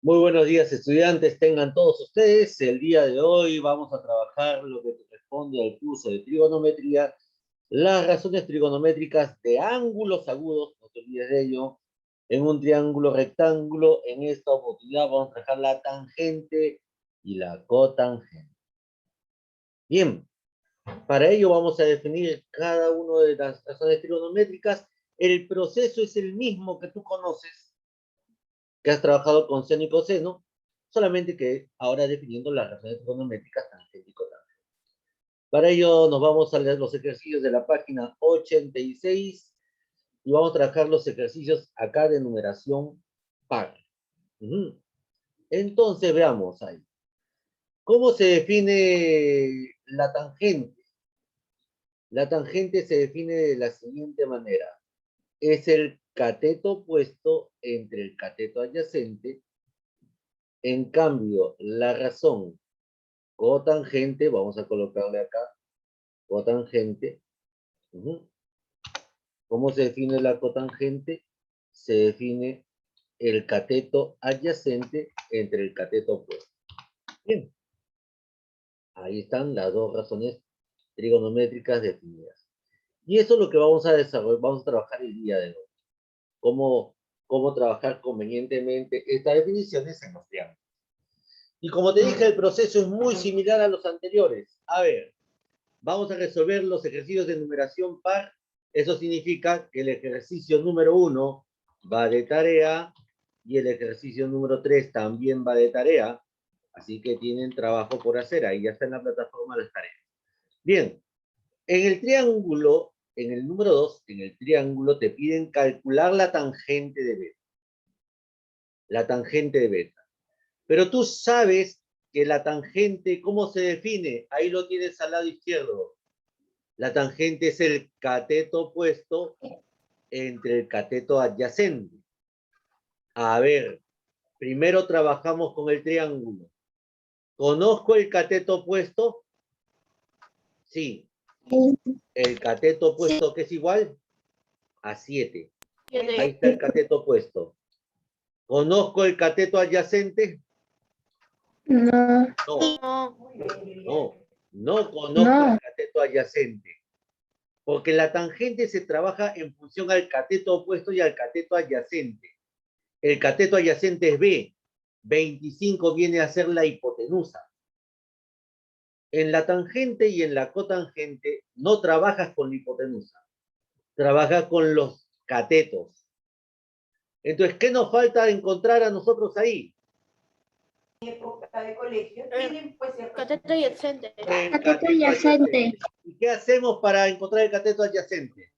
Muy buenos días, estudiantes, tengan todos ustedes. El día de hoy vamos a trabajar lo que corresponde al curso de trigonometría, las razones trigonométricas de ángulos agudos, no te olvides de ello, en un triángulo rectángulo. En esta oportunidad vamos a trabajar la tangente y la cotangente. Bien, para ello vamos a definir cada una de las razones trigonométricas. El proceso es el mismo que tú conoces, que has trabajado con seno y coseno, solamente que ahora definiendo las razones trigonométricas tangente y cotangente. Para ello nos vamos a leer los ejercicios de la página 86 y vamos a trabajar los ejercicios acá de numeración par. Entonces veamos ahí. ¿Cómo se define la tangente? La tangente se define de la siguiente manera. Es el cateto opuesto entre el cateto adyacente. En cambio, la razón cotangente, vamos a colocarle acá, cotangente. ¿Cómo se define la cotangente? Se define el cateto adyacente entre el cateto opuesto. Bien, ahí están las dos razones trigonométricas definidas. Y eso es lo que vamos a desarrollar, vamos a trabajar el día de hoy. Cómo trabajar convenientemente estas definiciones en los triángulos. Y como te dije, el proceso es muy similar a los anteriores. A ver, vamos a resolver los ejercicios de numeración par. Eso significa que el ejercicio número 1 va de tarea y el ejercicio número 3 también va de tarea. Así que tienen trabajo por hacer. Ahí ya está en la plataforma las tareas. Bien, en el triángulo, en el número 2, en el triángulo te piden calcular la tangente de beta. La tangente de beta. Pero tú sabes que la tangente, ¿cómo se define? Ahí lo tienes al lado izquierdo. La tangente es el cateto opuesto entre el cateto adyacente. A ver, primero trabajamos con el triángulo. ¿Conozco el cateto opuesto? Sí. El cateto opuesto, ¿qué es igual? A 7. Ahí está el cateto opuesto. ¿Conozco el cateto adyacente? No. No conozco el cateto adyacente. Porque la tangente se trabaja en función al cateto opuesto y al cateto adyacente. El cateto adyacente es B. 25 viene a ser la hipotenusa. En la tangente y en la cotangente no trabajas con la hipotenusa. Trabajas con los catetos. Entonces, ¿qué nos falta encontrar a nosotros ahí? Época de colegio tienen pues Cateto adyacente. Cateto adyacente. ¿Y qué hacemos para encontrar el cateto adyacente?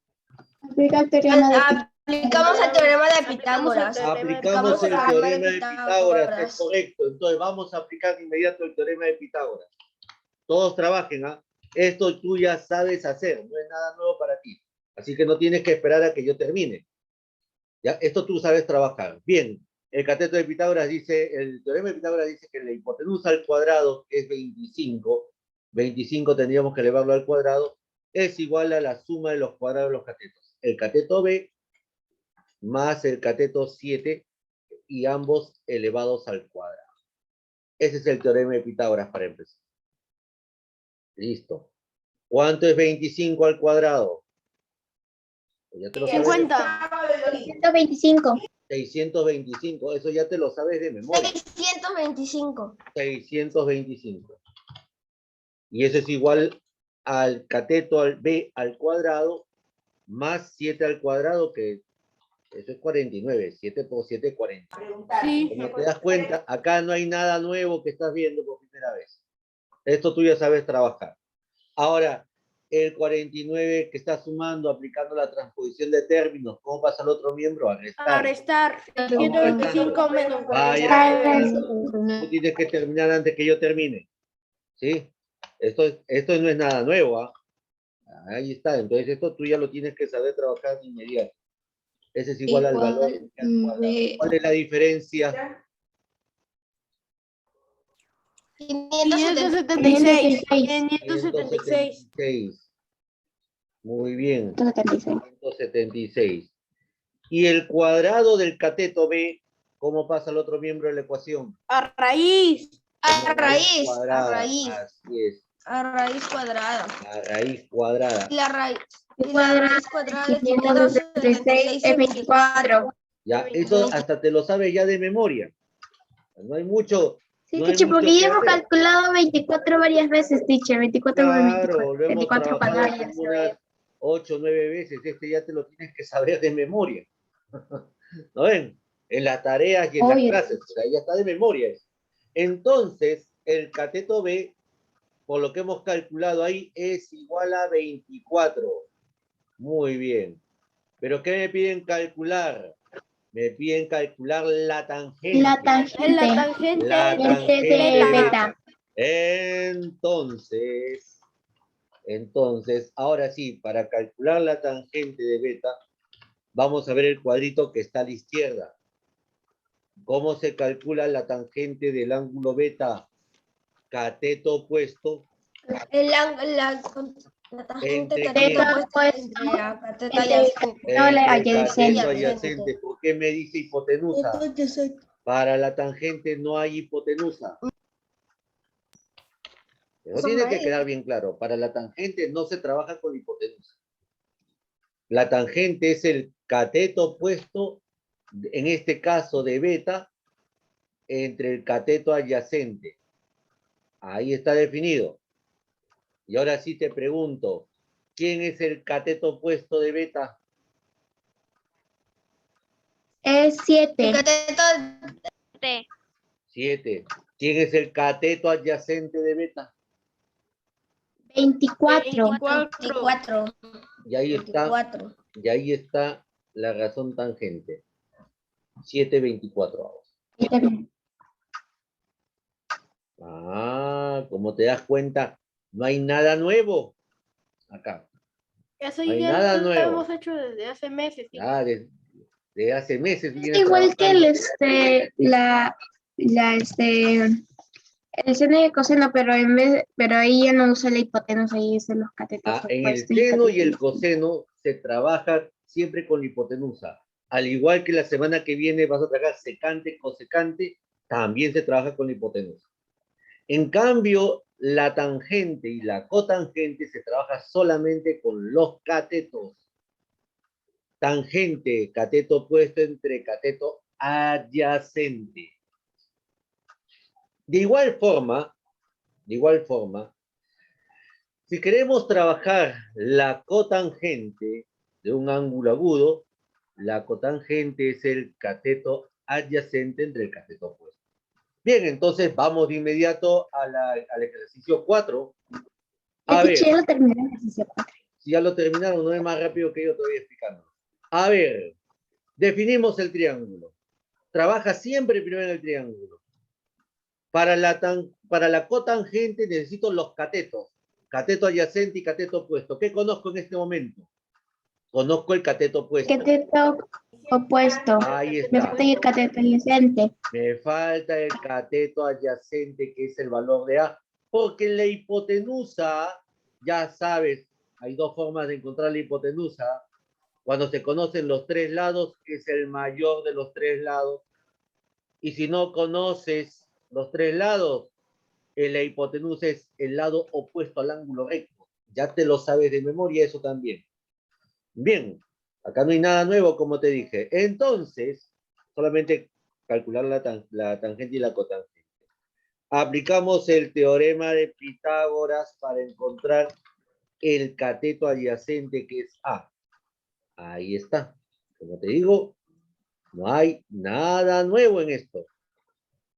Aplicamos el teorema de Pitágoras. Aplicamos el teorema de Pitágoras, es correcto. Entonces vamos a aplicar de inmediato el teorema de Pitágoras. Todos trabajen, ¿ah? Esto tú ya sabes hacer, no es nada nuevo para ti. Así que no tienes que esperar a que yo termine. ¿Ya? Esto tú sabes trabajar. Bien, el cateto de Pitágoras dice, el teorema de Pitágoras dice que la hipotenusa al cuadrado es 25. 25 tendríamos que elevarlo al cuadrado. Es igual a la suma de los cuadrados de los catetos. El cateto B más el cateto 7 y ambos elevados al cuadrado. Ese es el teorema de Pitágoras para empezar. Listo. ¿Cuánto es 25 al cuadrado? Ya te lo sabes. 50. 125. 625. Eso ya te lo sabes de memoria. 625. 625. Y eso es igual al cateto al B al cuadrado más 7 al cuadrado, que eso es 49. 7 por 7, 40. Sí. Como te das cuenta, acá no hay nada nuevo que estás viendo por primera vez. Esto tú ya sabes trabajar. Ahora, el 49 que está sumando, aplicando la transposición de términos, ¿cómo pasa al otro miembro? A restar. A restar. 125 menos 49. Tú tienes que terminar antes que yo termine. ¿Sí? Esto no es nada nuevo, ¿ah? Ahí está. Entonces, esto tú ya lo tienes que saber trabajar de inmediato. Ese es igual al valor al cuadrado. ¿Cuál es la diferencia? 576. 576. Muy bien. 176. Y el cuadrado del cateto B, ¿Cómo pasa el otro miembro de la ecuación? A raíz. A raíz. Cuadrada. A raíz. Así es, A raíz cuadrada. a raíz cuadrada. Y la raíz. Y la Cuadrada raíz cuadrada de 576 es 24. Ya, eso hasta te lo sabes ya de memoria. No hay mucho. Sí, no hay teacher, mucho porque que ya hemos hacer. calculado 24 varias veces, teacher. 24 por Claro, 24. lo hemos 24 trabajado cuadradas. como unas 8 o 9 veces. Este ya te lo tienes que saber de memoria. ¿No ven? En las tareas y en las Oye. clases. O sea, ya está de memoria eso. Entonces, el cateto B, por lo que hemos calculado ahí, es igual a 24. Muy bien. ¿Pero qué me piden calcular? Me piden calcular la tangente. La En tangente. la tangente La de tangente de beta. Entonces, ahora sí, para calcular la tangente de beta, vamos a ver el cuadrito que está a la izquierda. ¿Cómo se calcula la tangente del ángulo beta? Cateto opuesto. La tangente ¿Entre cateto quién? opuesta entre la cateta Entre adyacente. No, la Entre adyacente. cateto adyacente. ¿Por qué me dice hipotenusa? Para la tangente no hay hipotenusa. Pero Son tiene que medios. quedar bien claro. Para la tangente no se trabaja con hipotenusa. La tangente es el cateto opuesto, en este caso de beta, entre el cateto adyacente. Ahí está definido. Y ahora sí te pregunto, ¿quién es el cateto opuesto de beta? Es 7. El cateto 7. ¿Quién es el cateto adyacente de beta? 24. 24. Y ahí está, 24. y ahí está la razón tangente. 7/24 ahora. Ah, como te das cuenta, no hay nada nuevo acá. Eso No hay ya nada lo nuevo. hemos hecho desde hace meses. ¿Sí? Ya de hace meses. Es vienes igual que trabajando. el seno y el coseno, pero pero ahí ya no usa la hipotenusa, ahí usa los catetos En el opuestos. seno y el coseno se trabaja siempre con la hipotenusa. Al igual que la semana que viene vas a trabajar secante, cosecante, también se trabaja con la hipotenusa. En cambio, la tangente y la cotangente se trabaja solamente con los catetos. Tangente, cateto opuesto entre cateto adyacente. De igual forma, si queremos trabajar la cotangente de un ángulo agudo, la cotangente es el cateto adyacente entre el cateto opuesto. Bien, entonces vamos de inmediato al ejercicio 4. A ver, Ya lo terminé el ejercicio 4. si ya lo terminaron, no es más rápido que yo te voy explicando. A ver, definimos el triángulo. Trabaja siempre primero en el triángulo. Para la cotangente necesito los catetos. Cateto adyacente y cateto opuesto. ¿Qué conozco en este momento? Conozco el cateto opuesto. Cateto opuesto. Ahí Me está. falta el cateto adyacente. Me falta el cateto adyacente, que es el valor de A. Porque en la hipotenusa, ya sabes, hay dos formas de encontrar la hipotenusa. Cuando se conocen los tres lados, es el mayor de los tres lados. Y si no conoces los tres lados, la hipotenusa es el lado opuesto al ángulo recto. Ya te lo sabes de memoria eso también. Bien, acá no hay nada nuevo, como te dije. Entonces, solamente calcular la tangente y la cotangente. Aplicamos el teorema de Pitágoras para encontrar el cateto adyacente, que es A. Ahí está. Como te digo, no hay nada nuevo en esto.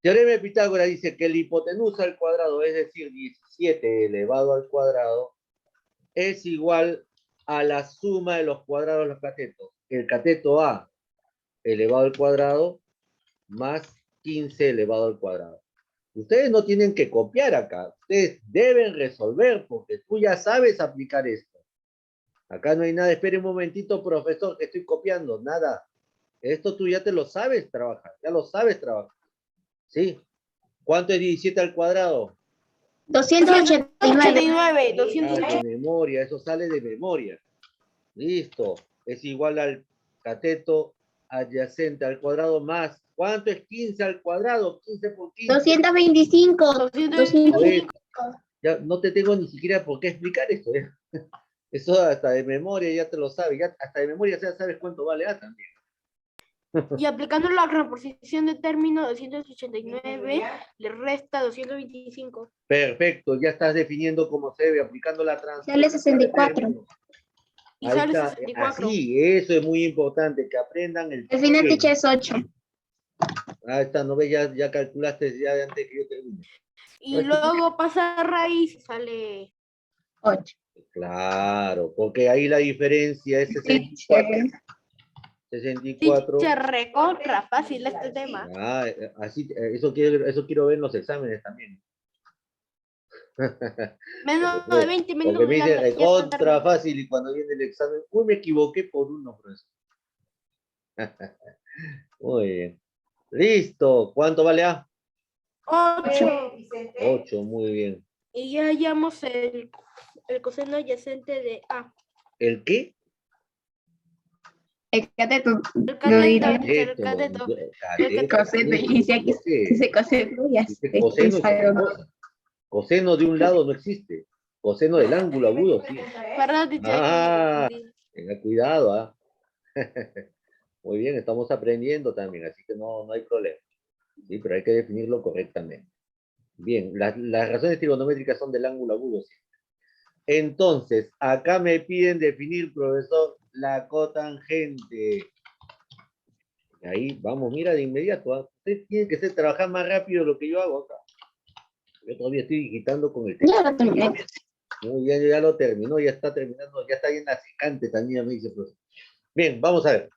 Teorema de Pitágoras dice que la hipotenusa al cuadrado, es decir, 17 elevado al cuadrado, es igual a la suma de los cuadrados de los catetos. El cateto A elevado al cuadrado más 15 elevado al cuadrado. Ustedes no tienen que copiar acá. Ustedes deben resolver porque tú ya sabes aplicar esto. Acá no hay nada. Espere un momentito, profesor, que estoy copiando. Nada. Esto tú ya te lo sabes trabajar. Ya lo sabes trabajar. ¿Sí? ¿Cuánto es 17 al cuadrado? 289. 289. De memoria. Eso sale de memoria. Listo. Es igual al cateto adyacente al cuadrado más ¿Cuánto es 15 al cuadrado? 15 por 15. 225. 225. Ya no te tengo ni siquiera por qué explicar esto. ¿Eh? Eso hasta de memoria ya te lo sabes. Ya hasta de memoria ya sabes cuánto vale A también. Y aplicando la reposición de término 289, le resta 225. Perfecto, ya estás definiendo cómo se debe, aplicando la transformación. Sale 64. Y Ahí sale está, 64. así, eso es muy importante, que aprendan el Al final, porqué. teacher, es 8. Ahí está, no ves, ya calculaste ya antes que yo termine. Y luego pasa a raíz y sale 8. Claro, porque ahí la diferencia es 64. 64. Teacher, recontra fácil este tema. Ah, así, eso quiero ver en los exámenes también. Menos de 20 minutos. Porque me ya- dice ya está contra terminado. fácil y cuando viene el examen, uy, me equivoqué por uno, profesor. Muy bien. Listo. ¿Cuánto vale A? 8. Vicente. 8, muy bien. Y ya hallamos el coseno adyacente de A. ¿El qué? El cateto. El Lo cateto. diré. El cateto. Cateto, Coseno. Y dice aquí dice coseno. Ya Dice sé. coseno es Algo otra más. cosa. Coseno de un lado no existe. Coseno del ángulo agudo, sí. Perdón, teacher, Ah. me confundí. Tenga cuidado, ¿ah? Muy bien, estamos aprendiendo también, así que no hay problema. Sí, pero hay que definirlo correctamente. Bien, las razones trigonométricas son del ángulo agudo, sí. Entonces, acá me piden definir, profesor, la cotangente. Y ahí vamos, mira, de inmediato. ¿Ah? Usted tiene que trabajar más rápido de lo que yo hago acá. Yo todavía estoy digitando con el texto. Ya lo terminé. Muy bien, ya lo terminó, ya está terminando, ya está bien la secante también, me dice el profesor. Bien, vamos a ver.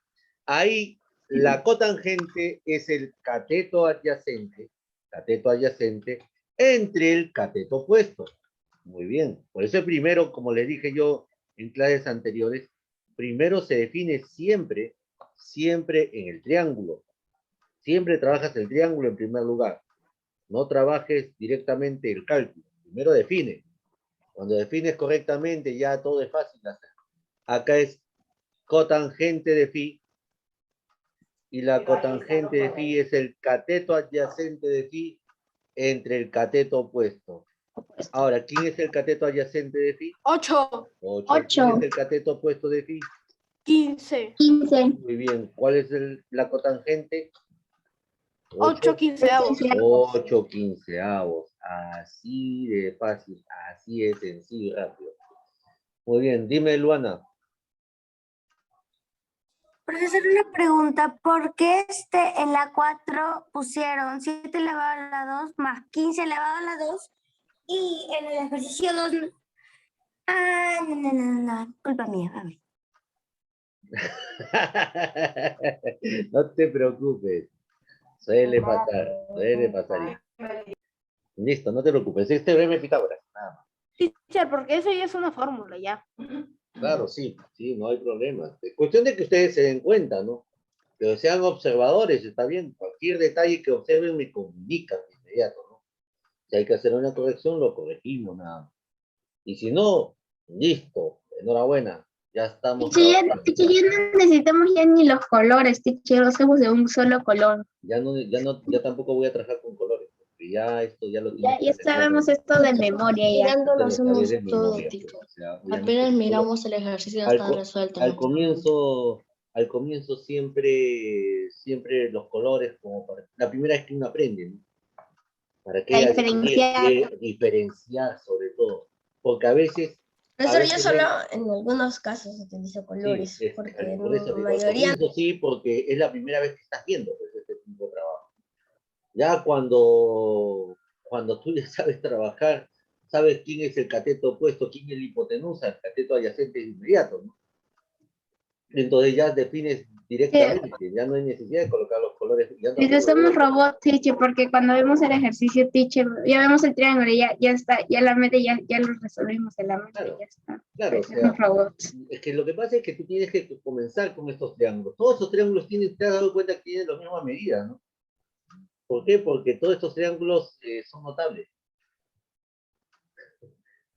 Ahí la cotangente es el cateto adyacente entre el cateto opuesto. Muy bien. Por eso primero, como le dije yo en clases anteriores, primero se define siempre en el triángulo. Siempre trabajas el triángulo en primer lugar. No trabajes directamente el cálculo. Primero define. Cuando defines correctamente, ya todo es fácil de hacer. Acá es cotangente de phi. Y la cotangente de phi es el cateto adyacente de phi entre el cateto opuesto. Ahora, ¿quién es el cateto adyacente de phi? 8. 8. ¿Quién es el cateto opuesto de phi? 15. 15. Muy bien. ¿Cuál es la cotangente? 8 quinceavos. 8 quinceavos. Así de fácil. Así es sencillo y rápido. Muy bien. Dime, Luana. Profesor, una pregunta. ¿Por qué en la 4 pusieron 7 elevado a la 2 más 15 elevado a la 2 y en el ejercicio 2? Ah, no. Culpa mía, a ver. No te preocupes. Suele pasar. Listo, no te preocupes. Este breve Pitágoras. Nada más. Teacher, porque eso ya es una fórmula, ya. Claro, sí, no hay problema. Es cuestión de que ustedes se den cuenta, ¿no? Que sean observadores, está bien. Cualquier detalle que observen me comunican de inmediato, ¿no? Si hay que hacer una corrección, lo corregimos nada más. Y si no, listo, enhorabuena, ya estamos. Teacher, ya no necesitamos ya ni los colores, teacher, lo hacemos de un solo color. Ya tampoco voy a trabajar con colores, porque ya esto ya lo tienes que Ya hacer. sabemos esto de memoria ya. Mirando lo Te lo hacemos sabes de todo, memoria, teacher. pues, o sea, obviamente, Apenas miramos el ejercicio ya está resuelto. al comienzo siempre los colores, como para la primera vez que uno aprende, ¿no? Para que A diferenciar. diferenciar sobre todo, porque a veces Profesor, yo solo en algunos casos utilizo sí, colores, porque por eso en digo, la al mayoría comienzo sí, porque es la primera vez que estás viendo pues, este tipo de trabajo. Ya cuando tú ya sabes trabajar, sabes quién es el cateto opuesto, quién es la hipotenusa, el cateto adyacente es inmediato, ¿no? Entonces ya defines directamente, ya no hay necesidad de colocar los colores. Entonces somos robots, teacher, porque cuando vemos el ejercicio, teacher, ya vemos el triángulo, ya está, ya la mente, ya lo resolvimos en la mente, Claro, ya está. claro, o Somos sea, robots. es que lo que pasa es que tú tienes que comenzar con estos triángulos. Todos estos triángulos te has dado cuenta que tienen las mismas medidas, ¿no? ¿Por qué? Porque todos estos triángulos son notables.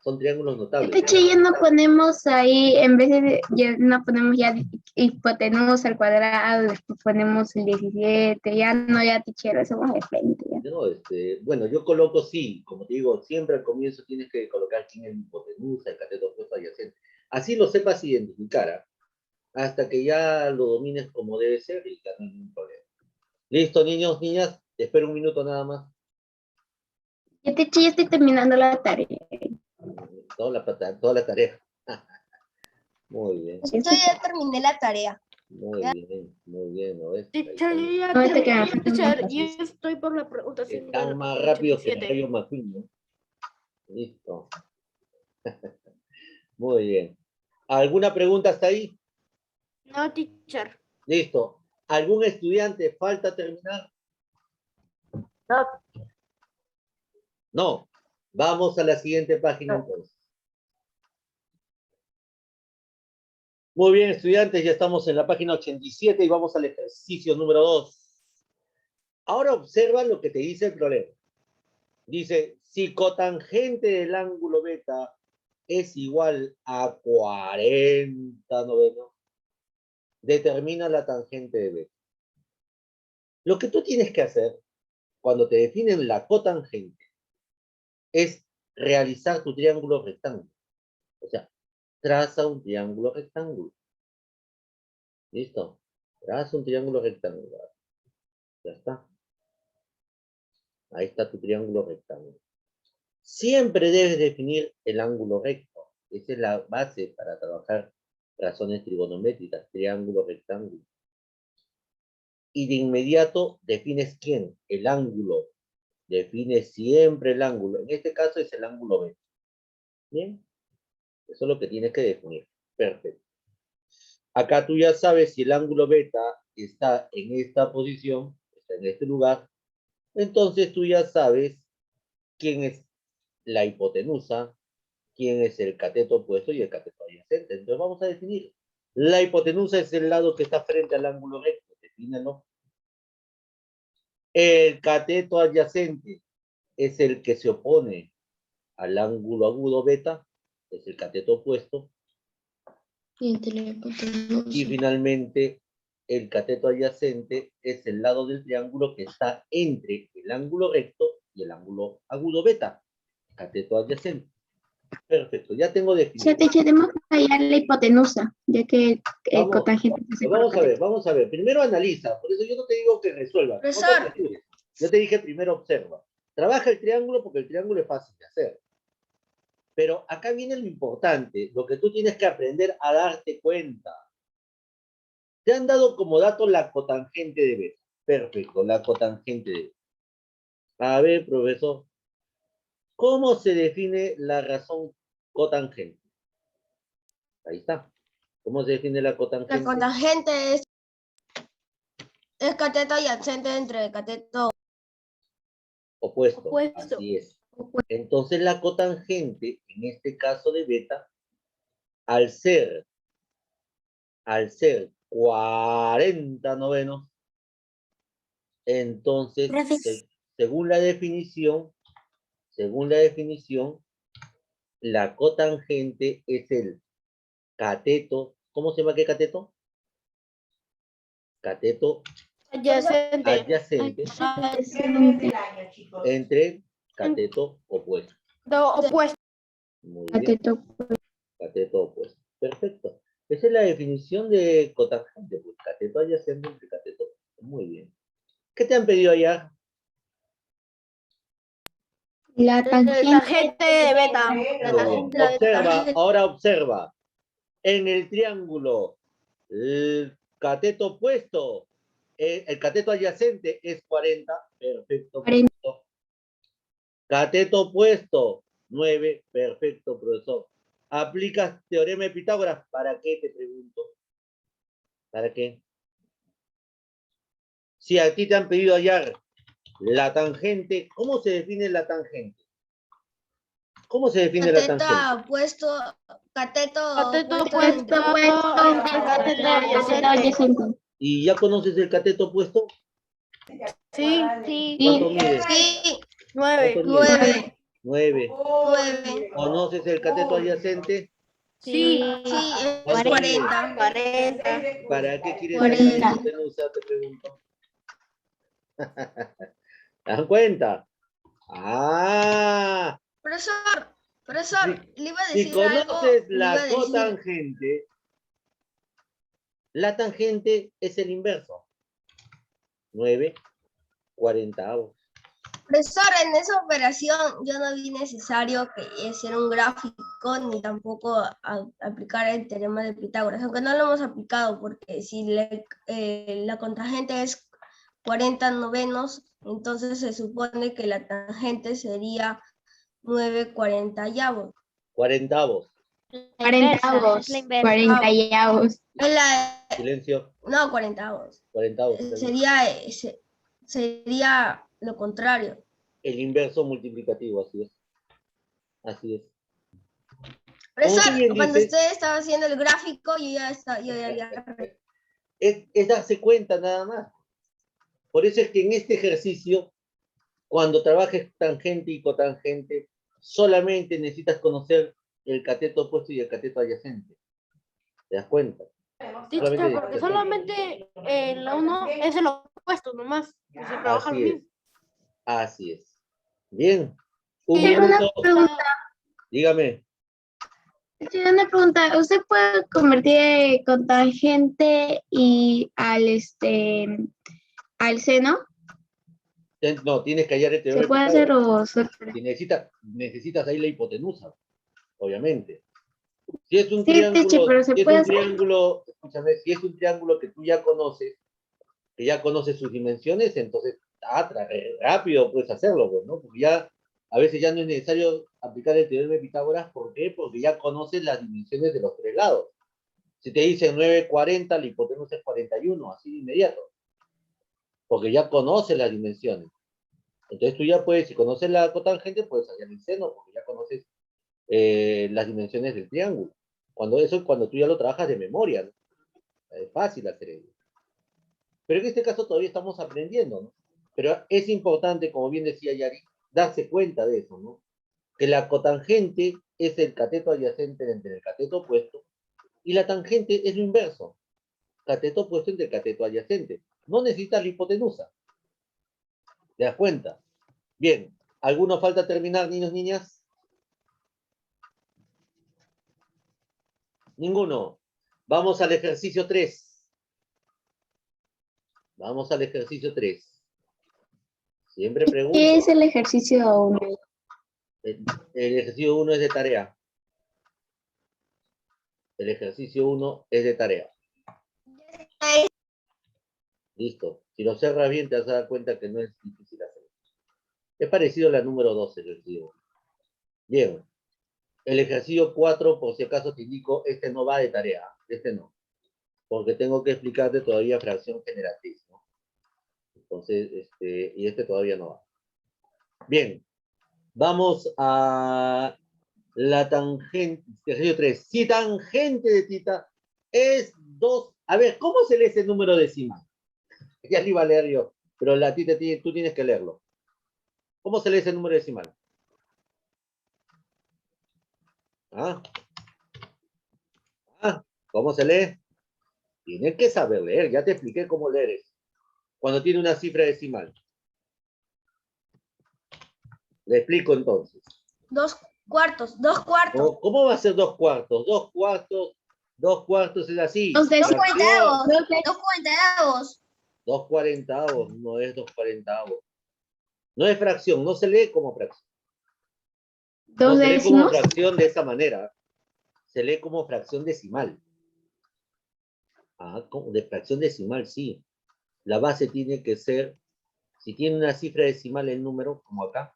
Son triángulos notables. Teacher, ya no ponemos ahí, en vez de, ya no ponemos ya hipotenusa al cuadrado, después ponemos el 17, ya no, ya teacher, somos de frente ya. No, bueno, yo coloco sí, como te digo, siempre al comienzo tienes que colocar quién es el hipotenusa, el cateto opuesto adyacente. Así lo sepas identificar, ¿ah? Hasta que ya lo domines como debe ser y ya no hay ningún problema. Listo, niños, niñas, te espero un minuto nada más. Ya teacher, ya estoy terminando la tarea. Toda la tarea. Muy bien, Yo ya terminé la tarea. muy bien, ¿no ves? Ahí Teacher, yo ya No, este que me terminé, falta teacher, más yo fácil. estoy por la pregunta Están más rápidos que el 87. rayo McQueen, ¿no? Listo. Muy bien. ¿Alguna pregunta hasta ahí? No, teacher. Listo. ¿Algún estudiante falta terminar? No. No. Vamos a la siguiente página entonces. Muy bien, estudiantes, ya estamos en la página 87 y vamos al ejercicio número 2. Ahora observa lo que te dice el problema. Dice, si cotangente del ángulo beta es igual a 40 novenos, determina la tangente de beta. Lo que tú tienes que hacer cuando te definen la cotangente es realizar tu triángulo rectángulo. O sea, traza un triángulo rectángulo. ¿Listo? Traza un triángulo rectangular. Ya está. Ahí está tu triángulo rectángulo. Siempre debes definir el ángulo recto. Esa es la base para trabajar razones trigonométricas, triángulo rectángulo. Y de inmediato defines quién, el ángulo. Define siempre el ángulo. En este caso es el ángulo beta. ¿Bien? Eso es lo que tienes que definir. Perfecto. Acá tú ya sabes si el ángulo beta está en esta posición, está en este lugar. Entonces tú ya sabes quién es la hipotenusa, quién es el cateto opuesto y el cateto adyacente. Entonces vamos a definir. La hipotenusa es el lado que está frente al ángulo recto. Defínalo. El cateto adyacente es el que se opone al ángulo agudo beta, es el cateto opuesto. Y finalmente, el cateto adyacente es el lado del triángulo que está entre el ángulo recto y el ángulo agudo beta. Cateto adyacente. Perfecto, ya tengo definido. Ya teacher, tenemos que hallar la hipotenusa, ya que el cotangente se Vamos a ver. Primero analiza, por eso yo no te digo que resuelva. No te Profesor. apresures. Yo te dije primero observa. Trabaja el triángulo porque el triángulo es fácil de hacer. Pero acá viene lo importante, lo que tú tienes que aprender a darte cuenta. Te han dado como dato la cotangente de beta. Perfecto, la cotangente de beta. A ver, profesor, ¿cómo se define la razón cotangente? Ahí está. ¿Cómo se define la cotangente? La cotangente es el cateto adyacente entre el cateto. Opuesto. Opuesto. Así es. Entonces la cotangente, en este caso de beta, al ser 40 novenos, entonces, según la definición, la cotangente es el cateto, ¿cómo se llama qué cateto? Cateto Adyacente. adyacente Del año, chicos. entre cateto opuesto. Opuesto. Muy bien, Cateto. cateto opuesto. Perfecto. Esa es la definición de cotangente, pues cateto adyacente entre cateto opuesto. Muy bien. ¿Qué te han pedido allá? La tangente. Tangente de beta. Muy bien. Observa, ahora observa. En el triángulo, el cateto opuesto, el cateto adyacente es 40. Perfecto, 40. profesor. Cateto opuesto, 9. Perfecto, profesor. ¿Aplicas teorema de Pitágoras? ¿Para qué, te pregunto? ¿Para qué? Si a ti te han pedido hallar la tangente, ¿cómo se define la tangente? ¿Cómo se define la tangente? Cateto opuesto. Cateto opuesto. Cateto adyacente. ¿Y ya conoces el cateto opuesto? Sí. ¿Cuánto mide? Sí, 9. ¿Cuánto mide? 9. 9. 9. ¿Conoces el cateto adyacente? Sí. Sí, es ¿Cuánto mide? 40. 40. ¿Para qué quieres 40. hallar la hipotenusa? Te pregunto. ¿Te das cuenta? Ah, Profesor, le iba a si decir algo. conoces Le iba a la decir, cotangente, la tangente es el inverso. 9 cuarentavos. profesor, en esa operación yo no vi necesario que hacer un gráfico ni tampoco aplicar el teorema de Pitágoras, aunque no lo hemos aplicado porque si la contragente es 40 novenos, entonces se supone que la tangente sería 9 cuarentavos. Cuarentavos. Cuarentavos. Es la inversa. Cuarentavos. Silencio. No, cuarentavos. Cuarentavos. Sería lo contrario. El inverso multiplicativo, así es. Así es. Profesor, Como tú bien cuando dices, usted estaba haciendo el gráfico, yo ya había... es darse cuenta nada más. Por eso es que en este ejercicio, cuando trabajes tangente y cotangente, solamente necesitas conocer el cateto opuesto y el cateto adyacente. ¿Te das cuenta? Teacher, porque solamente la 1 es el opuesto nomás. Y se trabaja lo Así es. mismo. Así es. Bien. Un Una minuto. pregunta. Dígame. Sí, una pregunta. ¿Usted puede convertir cotangente y al seno? No, tienes que hallar el ¿Se teorema de puede hacer Pitágoras. o Y necesitas ahí la hipotenusa, obviamente. Si es un sí, teacher, pero se puede hacer? Escúchame, si es un triángulo que tú ya conoces, que ya conoces sus dimensiones, entonces rápido puedes hacerlo, pues, ¿no? Porque ya a veces ya no es necesario aplicar el teorema de Pitágoras. ¿Por qué? Porque ya conoces las dimensiones de los tres lados. Si te dicen 9,40, la hipotenusa es 41, así de inmediato. Porque ya conoces las dimensiones. Entonces tú ya puedes, si conoces la cotangente, puedes hallar el seno, porque ya conoces las dimensiones del triángulo. Eso es cuando tú ya lo trabajas de memoria, ¿no? Es fácil hacer ello. Pero en este caso todavía estamos aprendiendo, ¿no? Pero es importante, como bien decía Yari, darse cuenta de eso, ¿no? Que la cotangente es el cateto adyacente entre el cateto opuesto y la tangente es lo inverso, cateto opuesto entre el cateto adyacente. No necesitas la hipotenusa. ¿Te das cuenta? Bien, ¿alguno falta terminar, niños, niñas? Ninguno. Vamos al ejercicio 3. Vamos al ejercicio 3. Siempre pregunto. ¿Qué es el ejercicio 1? El ejercicio 1 es de tarea. El ejercicio 1 es de tarea. Listo. Si lo cerras bien, te vas a dar cuenta que no es difícil hacer. Es parecido a la número 12, el ejercicio. Bien. El ejercicio 4, por si acaso te indico, este no va de tarea. Este no. Porque tengo que explicarte todavía fracción generatriz, ¿no? Entonces, y este todavía no va. Bien. Vamos a la tangente, ejercicio 3. Si tangente de tita es 2. A ver, ¿cómo se lee ese número decimal? Ya lo iba a leer yo, pero la tita tú tienes que leerlo. ¿Cómo se lee ese número decimal? ¿Ah? ¿Cómo se lee? Tienes que saber leer, ya te expliqué cómo leer eso. Cuando tiene una cifra decimal. Le explico entonces. 2 cuartos, 2 cuartos. ¿Cómo va a ser 2 cuartos? 2 cuartos es así. 2 décimos. Fracción. 2 cuarentavos. 2 cuarentavos, no es 2 cuarentavos. No es fracción, no se lee como fracción. No 2 se lee como décimos. fracción de esa manera. Se lee como fracción decimal. De fracción decimal, sí. La base tiene que ser, si tiene una cifra decimal el número, como acá,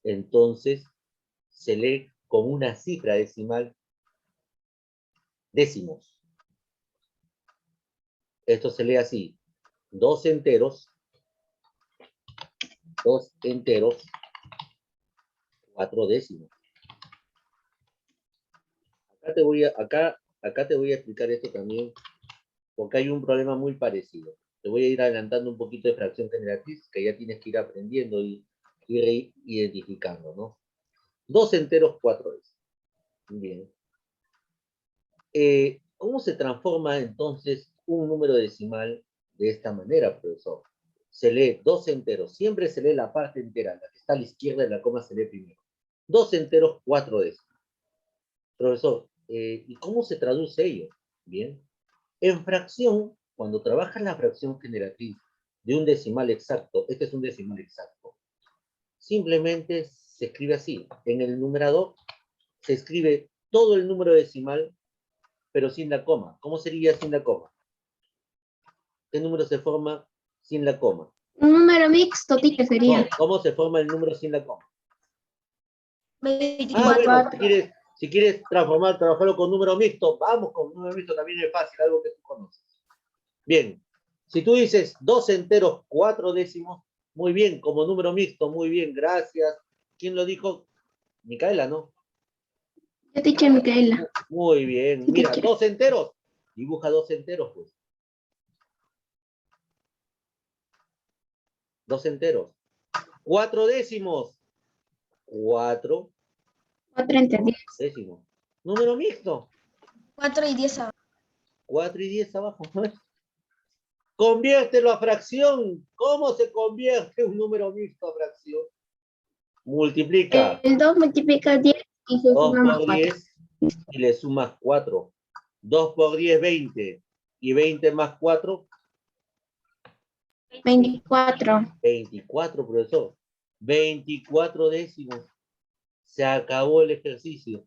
entonces se lee como una cifra decimal décimos. Esto se lee así: 2 enteros, 4 décimos. Acá te voy a explicar esto también, porque hay un problema muy parecido. Te voy a ir adelantando un poquito de fracción generatriz, que ya tienes que ir aprendiendo, y ir identificando, ¿no? 2 enteros, 4 décimos. Bien. ¿Cómo se transforma entonces un número decimal de esta manera, profesor? Se lee 2 enteros, siempre se lee la parte entera, la que está a la izquierda de la coma se lee primero. 2 enteros, 4 décimos. Profesor, ¿y cómo se traduce ello? Bien. En fracción, cuando trabajas la fracción generatriz de un decimal exacto, este es un decimal exacto, simplemente se escribe así. En el numerador se escribe todo el número decimal, pero sin la coma. ¿Cómo sería sin la coma? ¿Qué número se forma sin la coma? Un número mixto, teacher, No, sería. ¿cómo se forma el número sin la coma? 24. Ah, bueno, si quieres trabajarlo con número mixto, vamos con número mixto, también es fácil, algo que tú conoces. Bien, si tú dices 2 enteros, 4 décimos, muy bien, como número mixto, muy bien, gracias. ¿Quién lo dijo? Micaela, ¿no? Yo, teacher Micaela. Muy bien, Sí, mira, teacher. 2 enteros, dibuja 2 enteros, pues. 2 enteros. 4 décimos, 4 4 entre 10. décimos. Número mixto, 4 y 10. 4 y 10 abajo. Conviértelo a fracción. ¿Cómo se convierte un número mixto a fracción? Multiplica El 2 multiplica 10 y se 2 suma más por 4. 10 y le sumas 4. 2 por 10, 20. Y 20 más 4, 24. 24, profesor. 24 décimos. Se acabó el ejercicio.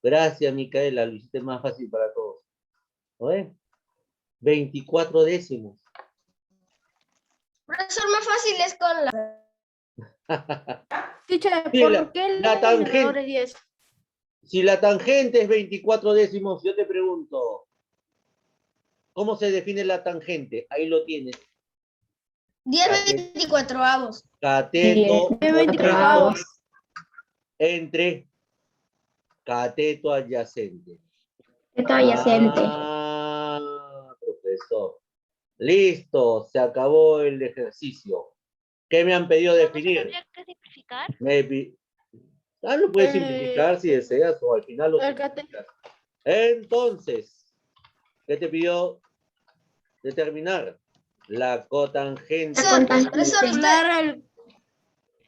Gracias, Micaela. Lo hiciste más fácil para todos. ¿No ves? 24 décimos. Profesor, más fácil es con la... Teacher, Sí, ¿por qué el la denominador tangente. es 10? Si la tangente es 24 décimos, yo te pregunto, ¿cómo se define la tangente? Ahí lo tienes. 10 24avos. Cateto 24 entre cateto adyacente. Esto adyacente. Ah, profesor. Listo, se acabó el ejercicio. ¿Qué me han pedido definir? ¿Tendría que simplificar? Lo puedes simplificar si deseas o al final lo el cateto. simplificas. Entonces, ¿qué te pidió determinar? La cotangente. Profesor, usted,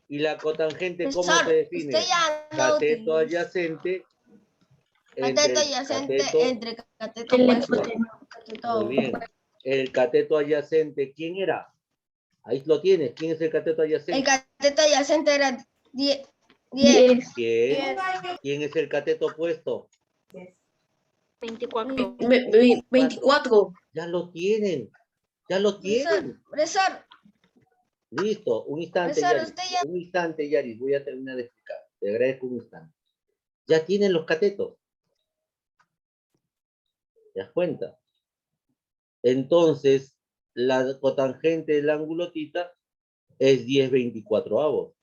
¿Y la cotangente cómo profesor, se define? usted ya no Cateto utiliza adyacente entre cateto el adyacente cateto. entre cateto El opuesto. Muy bien. El cateto adyacente, ¿quién era? Ahí lo tienes. ¿Quién es el cateto El adyacente? cateto adyacente era 10. 10. ¿Quién es el cateto opuesto? 24. 24. Ya lo tienen. Ya lo tienen. Profesor, Listo. Un instante, profesor, Yaris. usted ya... Un instante, Yaris. Voy a terminar de explicar. Te agradezco un instante. Ya tienen los catetos. ¿Te das cuenta? Entonces, la cotangente del ángulo θ es 10/24.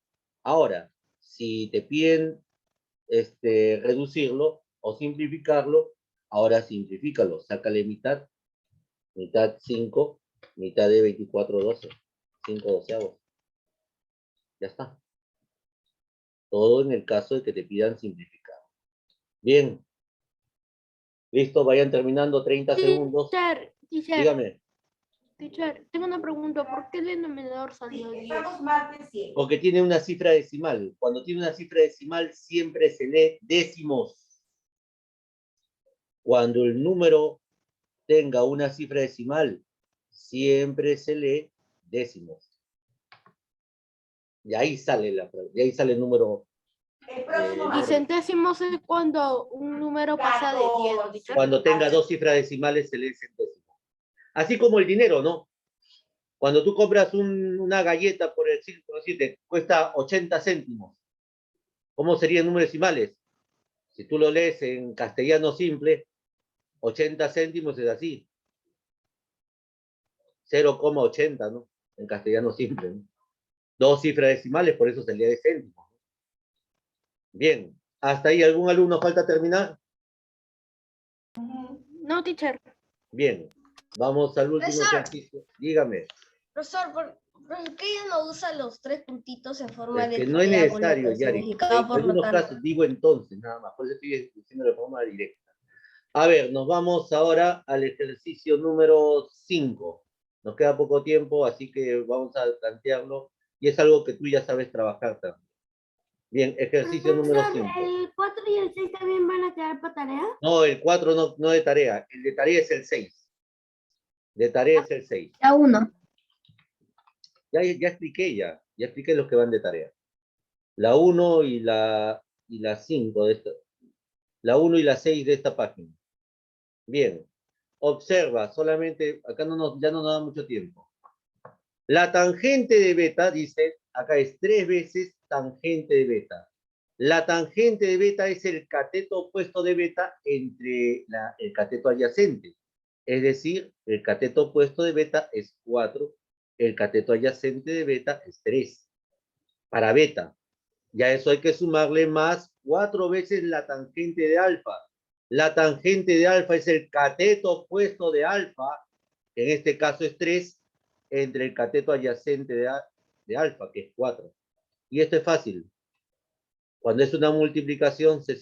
Ahora, si te piden reducirlo o simplificarlo, ahora simplifícalo. Sácale mitad. Mitad 5, mitad de 24, 12. 5 doceavos. Ya está. Todo en el caso de que te pidan simplificar. Bien. Listo, vayan terminando 30 segundos. Teacher, Dígame. teacher, tengo una pregunta. ¿Por qué el denominador salió 10? Estamos martes 7. Porque tiene una cifra decimal. Cuando tiene una cifra decimal, siempre se lee décimos. Cuando el número tenga una cifra decimal, siempre se lee décimos. Y ahí sale el número. El próximo Y centésimos es cuando un número pasa de 10, ¿no, teacher? Cuando tenga 2 cifras decimales, se lee centésimo. Así como el dinero, ¿no? Cuando tú compras una galleta, por decirte, cuesta 80 céntimos. ¿Cómo serían números decimales? Si tú lo lees en castellano simple, 80 céntimos es así. 0,80, ¿no? En castellano simple, ¿no? 2 cifras decimales, por eso se lee de céntimos. Bien. ¿Hasta ahí algún alumno falta terminar? No, teacher. Bien. Vamos al último Profesor. ejercicio. Dígame. Profesor, Pero que ella no usa los 3 puntitos en forma Es de que no es tarea con lo necesario, que Yari. significaba En por lo algunos tanto. casos digo entonces, nada más. Por eso estoy diciendo de forma directa. A ver, nos vamos ahora al ejercicio número 5. Nos queda poco tiempo, así que vamos a plantearlo. Y es algo que tú ya sabes trabajar también. Bien, ejercicio número 5. ¿El 4 y el 6 también van a quedar para tarea? No, el 4 no de tarea. El de tarea es el 6. De tarea es el 6. La 1. Ya expliqué ya. Ya expliqué los que van de tarea. La 1 y la 5 de esta. La 1 y la 6 de esta página. Bien. Observa, solamente, acá ya no nos da mucho tiempo. La tangente de beta, dice, acá es 3 veces tangente de beta. La tangente de beta es el cateto opuesto de beta entre el cateto adyacente. Es decir, el cateto opuesto de beta es 4, el cateto adyacente de beta es 3. Para beta. Ya eso hay que sumarle más 4 veces la tangente de alfa. La tangente de alfa es el cateto opuesto de alfa, que en este caso es 3, entre el cateto adyacente de alfa, que es 4. Y esto es fácil. Cuando es una multiplicación se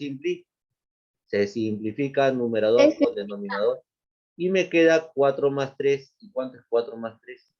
simplifica numerador con denominador. Y me queda 4 más 3. ¿Y cuánto es 4 más 3?